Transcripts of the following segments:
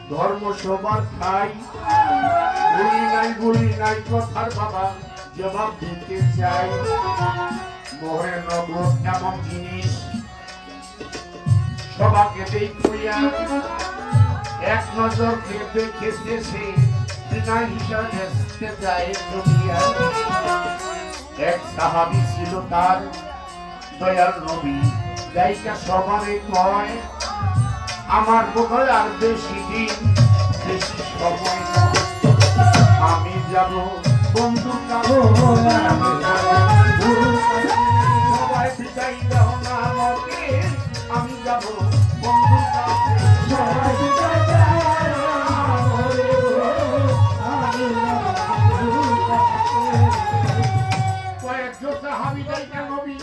ধর্ম সবার খাই, বলি নাই কথার বাবা জবাব দিতে চাই। মোহরে নগর এমন জিনিস সবাকে দেখিয়া এক নজর দেখেছে সে বিনা হিসাবে যায় দুনিয়া। এক সাহাবী ছিল তার দয়াল নবী, জায়গা সবারে কয় আমার বোধহয় আর বেশি দিন বেশি সময় নয়। আমি যাব বন্ধু কালো, সবাই বিদায় দাও না আমাকে, আমি যাব বন্ধু কাছে, সবাই বিদায় দাও কয়েকজন সাহাবী জায়গা নবী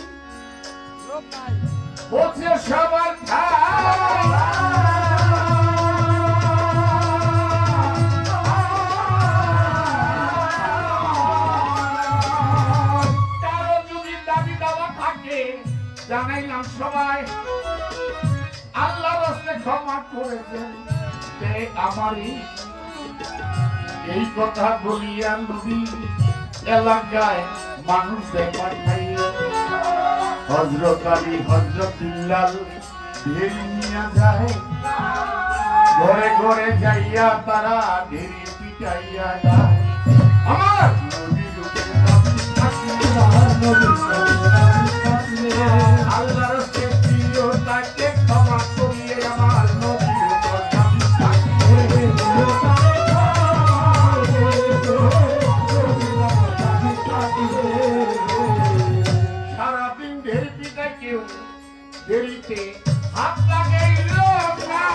বলছে সবার কারো যদি দাবি দাওয়া থাকে জানাইলাম সবাই আল্লাহর রাস্তায় ক্ষমা করে দেন আমারই। এই কথা বলিয়া নবী এলাকায় মানুষ ব্যাপার খাইয়া হযরত আলী হযরত বিল্লাল ঢেরি নিয়ে যায়, ঘরে ঘরে যাইয়া তারা ঢেরি পিটাইয়া যায়। আমার নবীর উপরে আল্লাহর প্রিয় তাকে ক্ষমা করিয়ে আমার নবীর উপর সারাদিন ঢেরি পিটায় কেউ দেরিতে হাত লাগাইল না।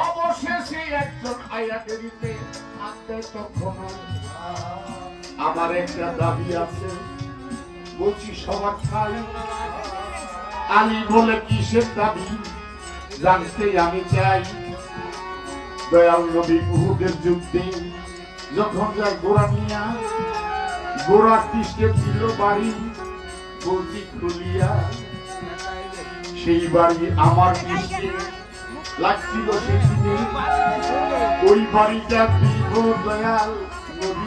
অবশেষে একজন আয়া দেরিতে হাত দেয়, তখন আমার একটা দাবি আছে, বলছি সবার খাই। আলী বলে কিসের দাবি জানতে আমি চাই। দয়াল নবী উহুদের যুদ্ধে যখন যায় গোড়া নিয়া, গোড়ার পৃষ্ঠে ছিল বাড়ি, বলছি খুলিয়া সেই বাড়ি আমার পৃষ্ঠে লাগছিল সেদিনে। ওই বাড়িটা দিব দয়াল নবী।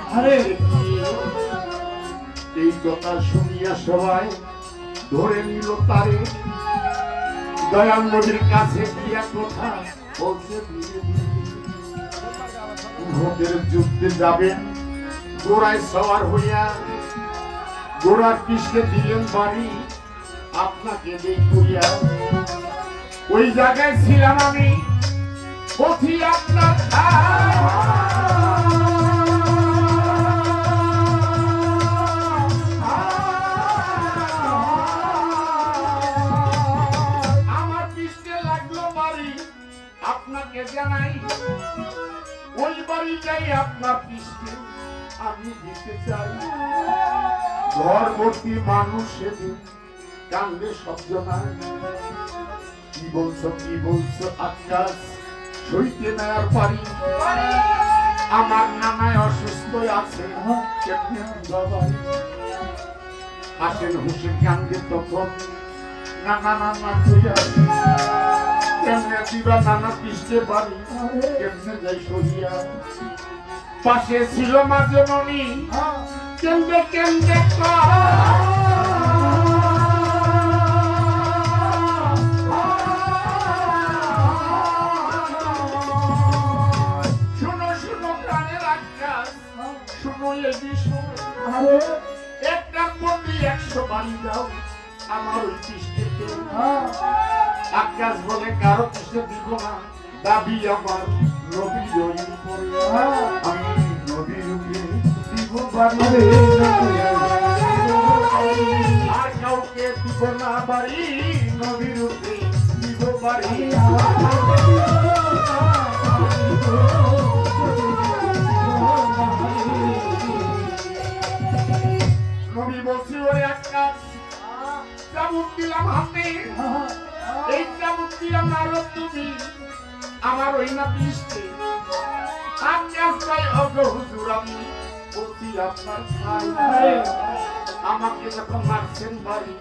এই কথা শুনিয়া সবাই ধরে নিল তারে, দয়াল নবীর কাছে গিয়া কথা বলছে উহুদের যুদ্ধে যাবেন গোড়ায় সওয়ার হইয়া, গোড়ার পৃষ্ঠে দিলেন বাড়ি আপনাকে দেখিয়া। ওই জায়গায় ছিলাম আমি, পথি আপনার আমার পৃষ্ঠে লাগলো বাড়ি আপনাকে জানাই। ওই বাড়ি যাই আপনার পৃষ্ঠে আমি দিতে চাই। ঘর ভর্তি মানুষ সেদিন কান্দে শব্দ নাই। কি বলছো আকাশ সইতে না আর পারি, আমার নানায় অসুস্থ আছে কেমনে বাবাই। হাসেন হুসেন কান্দে তখন নানা নানা তুইয়া কেমনে দিবা নানা পৃষ্ঠে বাড়ি, কেমনে যাই সরিয়া। পাশে ছিল মাঝে মনি কেমনে কেমনে শুনো শুনো প্রাণের আকাশ, শুনো এই বিষয়। একটা বন্দি 100 বাড়ি দাও আমার ওই পৃষ্ঠে। আকাশ বলে কারো পৃষ্ঠে দিব না, দাবি আমার নবীর উপরে। আমি নবীর দিব বাড়ি, আর কাউকে দিব না বাড়ি, নবীর দিব বাড়ি। নবী বলছি ওরে আকাশ চাবুক দিলাম হাতে, এই চাবুক দিলাম আরো তুমি আমার ওই না পৃষ্ঠে। আকাশ ভাই অগ হুজুর আমি বলছি আপনার ভাই আমাকে যখন মারছেন বাড়ি